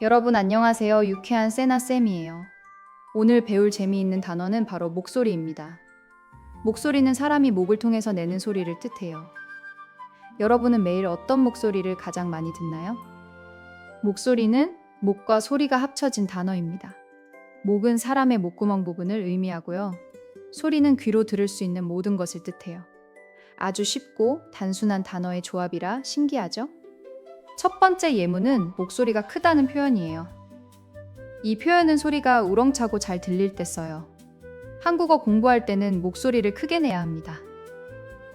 여러분 안녕하세요. 유쾌한 세나쌤이에요. 오늘 배울 재미있는 단어는 바로 목소리입니다. 목소리는 사람이 목을 통해서 내는 소리를 뜻해요. 여러분은 매일 어떤 목소리를 가장 많이 듣나요? 목소리는 목과 소리가 합쳐진 단어입니다. 목은 사람의 목구멍 부분을 의미하고요. 소리는 귀로 들을 수 있는 모든 것을 뜻해요. 아주 쉽고 단순한 단어의 조합이라 신기하죠? 첫 번째 예문은 목소리가 크다는 표현이에요. 이 표현은 소리가 우렁차고 잘 들릴 때 써요. 한국어 공부할 때는 목소리를 크게 내야 합니다.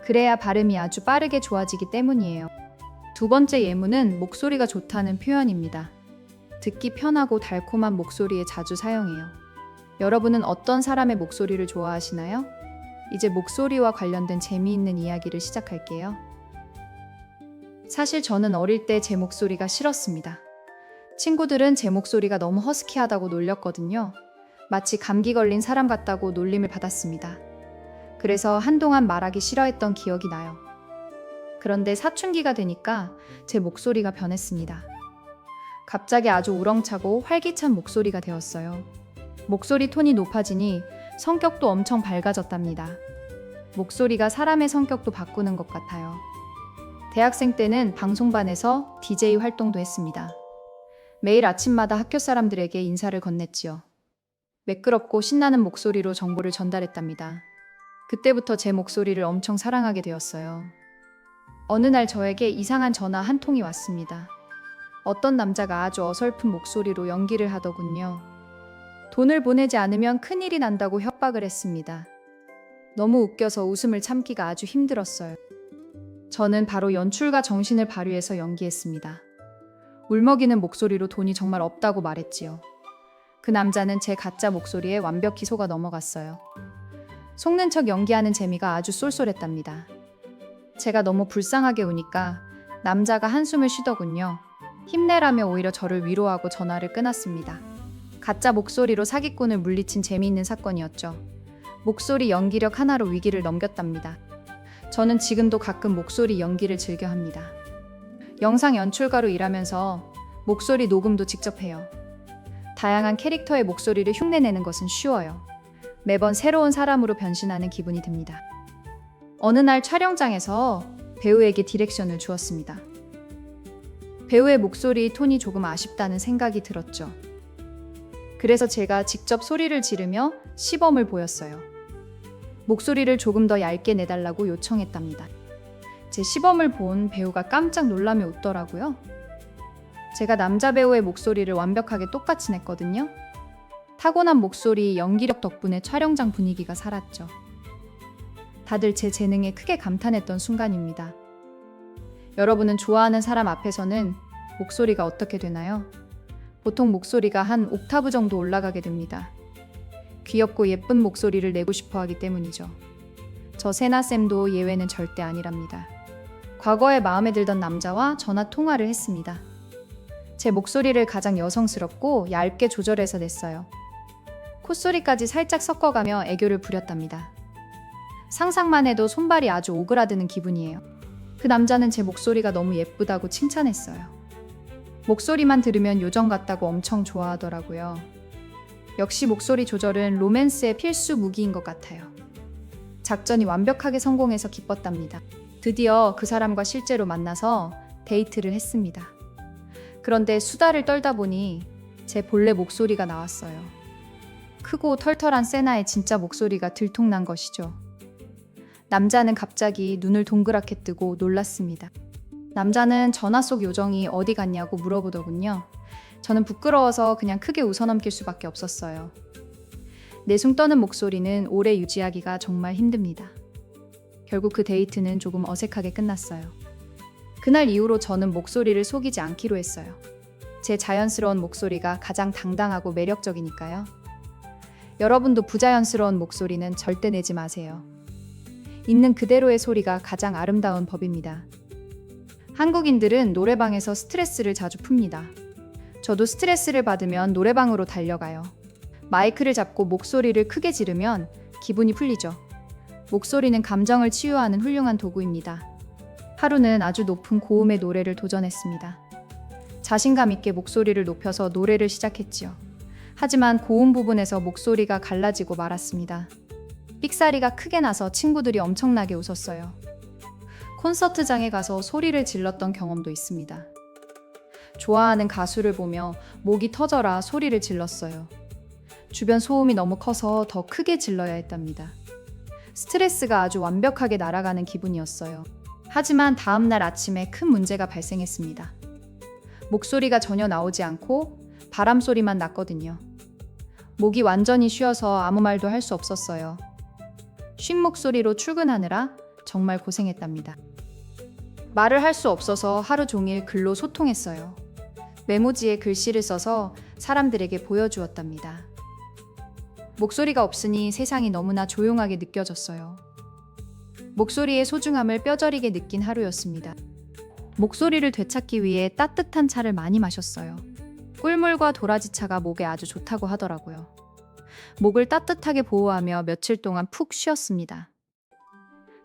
그래야 발음이 아주 빠르게 좋아지기 때문이에요. 두 번째 예문은 목소리가 좋다는 표현입니다. 듣기 편하고 달콤한 목소리에 자주 사용해요. 여러분은 어떤 사람의 목소리를 좋아하시나요? 이제 목소리와 관련된 재미있는 이야기를 시작할게요. 사실 저는 어릴 때 제 목소리가 싫었습니다. 친구들은 제 목소리가 너무 허스키하다고 놀렸거든요. 마치 감기 걸린 사람 같다고 놀림을 받았습니다. 그래서 한동안 말하기 싫어했던 기억이 나요. 그런데 사춘기가 되니까 제 목소리가 변했습니다. 갑자기 아주 우렁차고 활기찬 목소리가 되었어요. 목소리 톤이 높아지니 성격도 엄청 밝아졌답니다. 목소리가 사람의 성격도 바꾸는 것 같아요. 대학생 때는 방송반에서 DJ 활동도 했습니다. 매일 아침마다 학교 사람들에게 인사를 건넸지요. 매끄럽고 신나는 목소리로 정보를 전달했답니다. 그때부터 제 목소리를 엄청 사랑하게 되었어요. 어느 날 저에게 이상한 전화 한 통이 왔습니다. 어떤 남자가 아주 어설픈 목소리로 연기를 하더군요. 돈을 보내지 않으면 큰일이 난다고 협박을 했습니다. 너무 웃겨서 웃음을 참기가 아주 힘들었어요. 저는 바로 연출가 정신을 발휘해서 연기했습니다. 울먹이는 목소리로 돈이 정말 없다고 말했지요. 그 남자는 제 가짜 목소리에 완벽히 속아 넘어갔어요. 속는 척 연기하는 재미가 아주 쏠쏠했답니다. 제가 너무 불쌍하게 우니까 남자가 한숨을 쉬더군요. 힘내라며 오히려 저를 위로하고 전화를 끊었습니다. 가짜 목소리로 사기꾼을 물리친 재미있는 사건이었죠. 목소리 연기력 하나로 위기를 넘겼답니다. 저는 지금도 가끔 목소리 연기를 즐겨 합니다. 영상 연출가로 일하면서 목소리 녹음도 직접 해요. 다양한 캐릭터의 목소리를 흉내내는 것은 쉬워요. 매번 새로운 사람으로 변신하는 기분이 듭니다. 어느 날 촬영장에서 배우에게 디렉션을 주었습니다. 배우의 목소리 톤이 조금 아쉽다는 생각이 들었죠. 그래서 제가 직접 소리를 지르며 시범을 보였어요. 목소리를 조금 더 얇게 내달라고 요청했답니다. 제 시범을 본 배우가 깜짝 놀라며 웃더라고요. 제가 남자 배우의 목소리를 완벽하게 똑같이 냈거든요. 타고난 목소리, 연기력 덕분에 촬영장 분위기가 살았죠. 다들 제 재능에 크게 감탄했던 순간입니다. 여러분은 좋아하는 사람 앞에서는 목소리가 어떻게 되나요? 보통 목소리가 한 옥타브 정도 올라가게 됩니다. 귀엽고 예쁜 목소리를 내고 싶어 하기 때문이죠. 저 세나쌤도 예외는 절대 아니랍니다. 과거에 마음에 들던 남자와 전화 통화를 했습니다. 제 목소리를 가장 여성스럽고 얇게 조절해서 냈어요. 콧소리까지 살짝 섞어가며 애교를 부렸답니다. 상상만 해도 손발이 아주 오그라드는 기분이에요. 그 남자는 제 목소리가 너무 예쁘다고 칭찬했어요. 목소리만 들으면 요정 같다고 엄청 좋아하더라고요. 역시 목소리 조절은 로맨스의 필수 무기인 것 같아요. 작전이 완벽하게 성공해서 기뻤답니다. 드디어 그 사람과 실제로 만나서 데이트를 했습니다. 그런데 수다를 떨다 보니 제 본래 목소리가 나왔어요. 크고 털털한 세나의 진짜 목소리가 들통난 것이죠. 남자는 갑자기 눈을 동그랗게 뜨고 놀랐습니다. 남자는 전화 속 요정이 어디 갔냐고 물어보더군요. 저는 부끄러워서 그냥 크게 웃어넘길 수밖에 없었어요. 내숭 떠는 목소리는 오래 유지하기가 정말 힘듭니다. 결국 그 데이트는 조금 어색하게 끝났어요. 그날 이후로 저는 목소리를 속이지 않기로 했어요. 제 자연스러운 목소리가 가장 당당하고 매력적이니까요. 여러분도 부자연스러운 목소리는 절대 내지 마세요. 있는 그대로의 소리가 가장 아름다운 법입니다. 한국인들은 노래방에서 스트레스를 자주 풉니다. 저도 스트레스를 받으면 노래방으로 달려가요. 마이크를 잡고 목소리를 크게 지르면 기분이 풀리죠. 목소리는 감정을 치유하는 훌륭한 도구입니다. 하루는 아주 높은 고음의 노래를 도전했습니다. 자신감 있게 목소리를 높여서 노래를 시작했지요. 하지만 고음 부분에서 목소리가 갈라지고 말았습니다. 삑사리가 크게 나서 친구들이 엄청나게 웃었어요. 콘서트장에 가서 소리를 질렀던 경험도 있습니다. 좋아하는 가수를 보며 목이 터져라 소리를 질렀어요. 주변 소음이 너무 커서 더 크게 질러야 했답니다. 스트레스가 아주 완벽하게 날아가는 기분이었어요. 하지만 다음날 아침에 큰 문제가 발생했습니다. 목소리가 전혀 나오지 않고 바람 소리만 났거든요. 목이 완전히 쉬어서 아무 말도 할 수 없었어요. 쉰 목소리로 출근하느라 정말 고생했답니다. 말을 할 수 없어서 하루 종일 글로 소통했어요. 메모지에 글씨를 써서 사람들에게 보여주었답니다. 목소리가 없으니 세상이 너무나 조용하게 느껴졌어요. 목소리의 소중함을 뼈저리게 느낀 하루였습니다. 목소리를 되찾기 위해 따뜻한 차를 많이 마셨어요. 꿀물과 도라지차가 목에 아주 좋다고 하더라고요. 목을 따뜻하게 보호하며 며칠 동안 푹 쉬었습니다.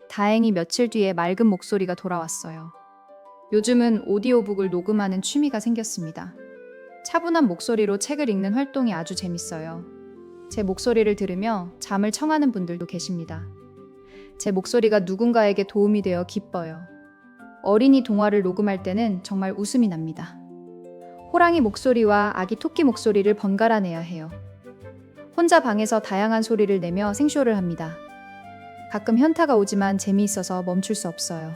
다행히 며칠 뒤에 맑은 목소리가 돌아왔어요. 요즘은 오디오북을 녹음하는 취미가 생겼습니다. 차분한 목소리로 책을 읽는 활동이 아주 재밌어요. 제 목소리를 들으며 잠을 청하는 분들도 계십니다. 제 목소리가 누군가에게 도움이 되어 기뻐요. 어린이 동화를 녹음할 때는 정말 웃음이 납니다. 호랑이 목소리와 아기 토끼 목소리를 번갈아 내야 해요. 혼자 방에서 다양한 소리를 내며 생쇼를 합니다. 가끔 현타가 오지만 재미있어서 멈출 수 없어요.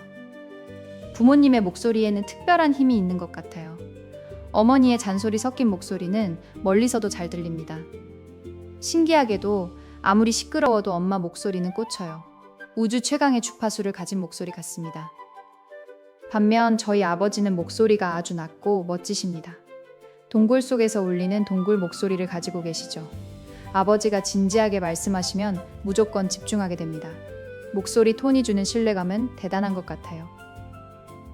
부모님의 목소리에는 특별한 힘이 있는 것 같아요. 어머니의 잔소리 섞인 목소리는 멀리서도 잘 들립니다. 신기하게도 아무리 시끄러워도 엄마 목소리는 꽂혀요. 우주 최강의 주파수를 가진 목소리 같습니다. 반면 저희 아버지는 목소리가 아주 낮고 멋지십니다. 동굴 속에서 울리는 동굴 목소리를 가지고 계시죠. 아버지가 진지하게 말씀하시면 무조건 집중하게 됩니다. 목소리 톤이 주는 신뢰감은 대단한 것 같아요.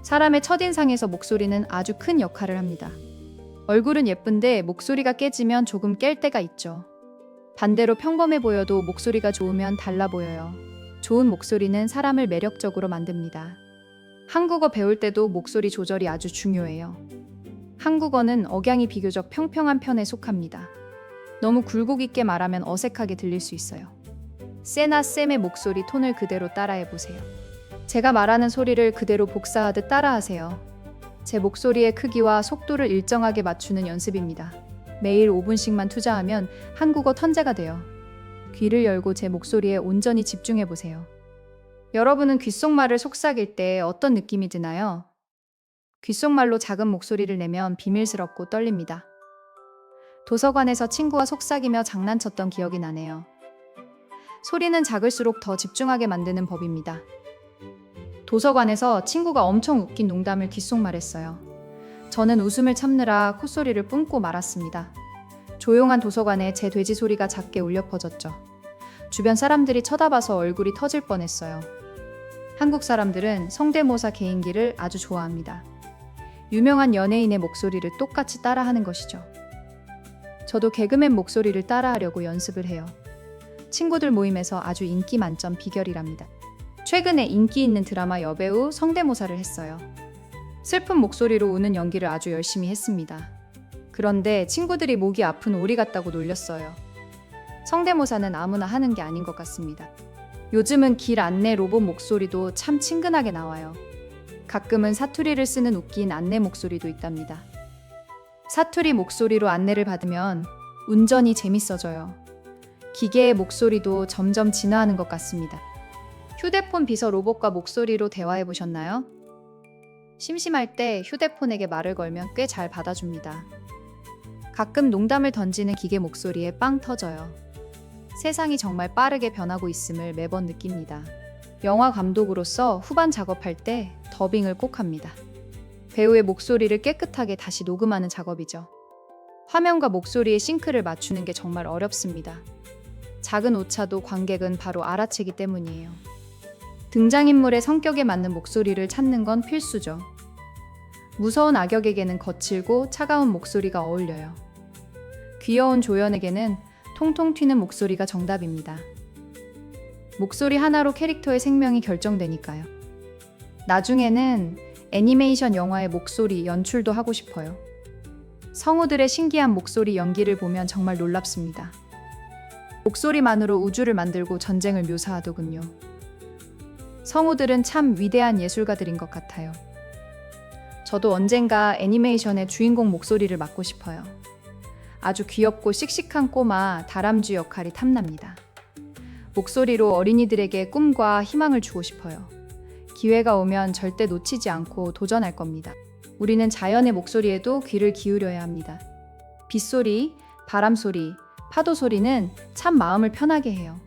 사람의 첫인상에서 목소리는 아주 큰 역할을 합니다. 얼굴은 예쁜데 목소리가 깨지면 조금 깰 때가 있죠. 반대로 평범해 보여도 목소리가 좋으면 달라 보여요. 좋은 목소리는 사람을 매력적으로 만듭니다. 한국어 배울 때도 목소리 조절이 아주 중요해요. 한국어는 억양이 비교적 평평한 편에 속합니다. 너무 굴곡 있게 말하면 어색하게 들릴 수 있어요. 쎄나 쌤의 목소리 톤을 그대로 따라해보세요. 제가 말하는 소리를 그대로 복사하듯 따라하세요. 제 목소리의 크기와 속도를 일정하게 맞추는 연습입니다. 매일 5분씩만 투자하면 한국어 천재가 돼요. 귀를 열고 제 목소리에 온전히 집중해보세요. 여러분은 귓속말을 속삭일 때 어떤 느낌이 드나요? 귓속말로 작은 목소리를 내면 비밀스럽고 떨립니다. 도서관에서 친구와 속삭이며 장난쳤던 기억이 나네요. 소리는 작을수록 더 집중하게 만드는 법입니다. 도서관에서 친구가 엄청 웃긴 농담을 귓속말했어요. 저는 웃음을 참느라 콧소리를 뿜고 말았습니다. 조용한 도서관에 제 돼지 소리가 작게 울려 퍼졌죠. 주변 사람들이 쳐다봐서 얼굴이 터질 뻔했어요. 한국 사람들은 성대모사 개인기를 아주 좋아합니다. 유명한 연예인의 목소리를 똑같이 따라하는 것이죠. 저도 개그맨 목소리를 따라하려고 연습을 해요. 친구들 모임에서 아주 인기 만점 비결이랍니다. 최근에 인기 있는 드라마 여배우 성대모사를 했어요. 슬픈 목소리로 우는 연기를 아주 열심히 했습니다. 그런데 친구들이 목이 아픈 오리 같다고 놀렸어요. 성대모사는 아무나 하는 게 아닌 것 같습니다. 요즘은 길 안내 로봇 목소리도 참 친근하게 나와요. 가끔은 사투리를 쓰는 웃긴 안내 목소리도 있답니다. 사투리 목소리로 안내를 받으면 운전이 재밌어져요. 기계의 목소리도 점점 진화하는 것 같습니다. 휴대폰 비서 로봇과 목소리로 대화해 보셨나요? 심심할 때 휴대폰에게 말을 걸면 꽤 잘 받아줍니다. 가끔 농담을 던지는 기계 목소리에 빵 터져요. 세상이 정말 빠르게 변하고 있음을 매번 느낍니다. 영화 감독으로서 후반 작업할 때 더빙을 꼭 합니다. 배우의 목소리를 깨끗하게 다시 녹음하는 작업이죠. 화면과 목소리의 싱크를 맞추는 게 정말 어렵습니다. 작은 오차도 관객은 바로 알아채기 때문이에요. 등장인물의 성격에 맞는 목소리를 찾는 건 필수죠. 무서운 악역에게는 거칠고 차가운 목소리가 어울려요. 귀여운 조연에게는 통통 튀는 목소리가 정답입니다. 목소리 하나로 캐릭터의 생명이 결정되니까요. 나중에는 애니메이션 영화의 목소리 연출도 하고 싶어요. 성우들의 신기한 목소리 연기를 보면 정말 놀랍습니다. 목소리만으로 우주를 만들고 전쟁을 묘사하더군요. 성우들은 참 위대한 예술가들인 것 같아요. 저도 언젠가 애니메이션의 주인공 목소리를 맡고 싶어요. 아주 귀엽고 씩씩한 꼬마 다람쥐 역할이 탐납니다. 목소리로 어린이들에게 꿈과 희망을 주고 싶어요. 기회가 오면 절대 놓치지 않고 도전할 겁니다. 우리는 자연의 목소리에도 귀를 기울여야 합니다. 빗소리, 바람소리, 파도소리는 참 마음을 편하게 해요.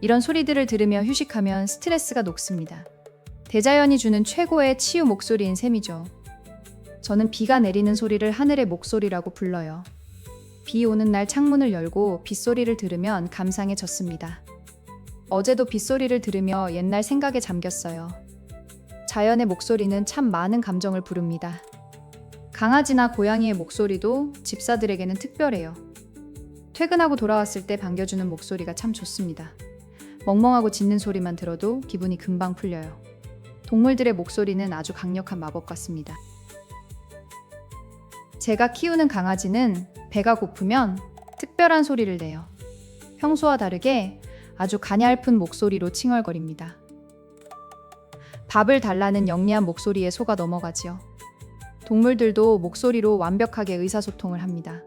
이런 소리들을 들으며 휴식하면 스트레스가 녹습니다. 대자연이 주는 최고의 치유 목소리인 셈이죠. 저는 비가 내리는 소리를 하늘의 목소리라고 불러요. 비 오는 날 창문을 열고 빗소리를 들으면 감상에 젖습니다. 어제도 빗소리를 들으며 옛날 생각에 잠겼어요. 자연의 목소리는 참 많은 감정을 부릅니다. 강아지나 고양이의 목소리도 집사들에게는 특별해요. 퇴근하고 돌아왔을 때 반겨주는 목소리가 참 좋습니다. 멍멍하고 짖는 소리만 들어도 기분이 금방 풀려요. 동물들의 목소리는 아주 강력한 마법 같습니다. 제가 키우는 강아지는 배가 고프면 특별한 소리를 내요. 평소와 다르게 아주 가냘픈 목소리로 칭얼거립니다. 밥을 달라는 영리한 목소리에 속아 넘어가지요. 동물들도 목소리로 완벽하게 의사소통을 합니다.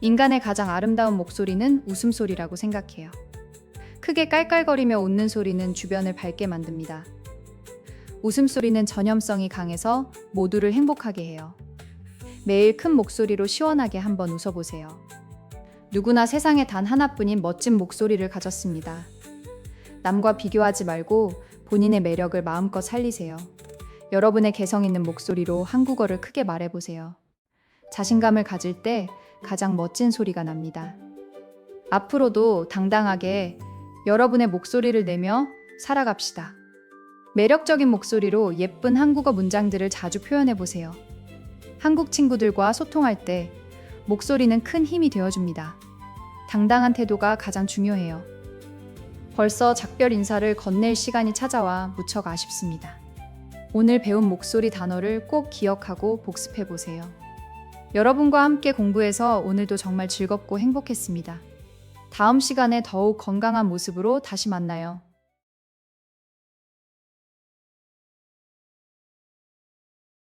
인간의 가장 아름다운 목소리는 웃음소리라고 생각해요. 크게 깔깔거리며 웃는 소리는 주변을 밝게 만듭니다. 웃음소리는 전염성이 강해서 모두를 행복하게 해요. 매일 큰 목소리로 시원하게 한번 웃어보세요. 누구나 세상에 단 하나뿐인 멋진 목소리를 가졌습니다. 남과 비교하지 말고 본인의 매력을 마음껏 살리세요. 여러분의 개성 있는 목소리로 한국어를 크게 말해보세요. 자신감을 가질 때 가장 멋진 소리가 납니다. 앞으로도 당당하게 여러분의 목소리를 내며 살아갑시다. 매력적인 목소리로 예쁜 한국어 문장들을 자주 표현해보세요. 한국 친구들과 소통할 때 목소리는 큰 힘이 되어줍니다. 당당한 태도가 가장 중요해요. 벌써 작별 인사를 건넬 시간이 찾아와 무척 아쉽습니다. 오늘 배운 목소리 단어를 꼭 기억하고 복습해보세요. 여러분과 함께 공부해서 오늘도 정말 즐겁고 행복했습니다. 다음 시간에 더욱 건강한 모습으로 다시 만나요.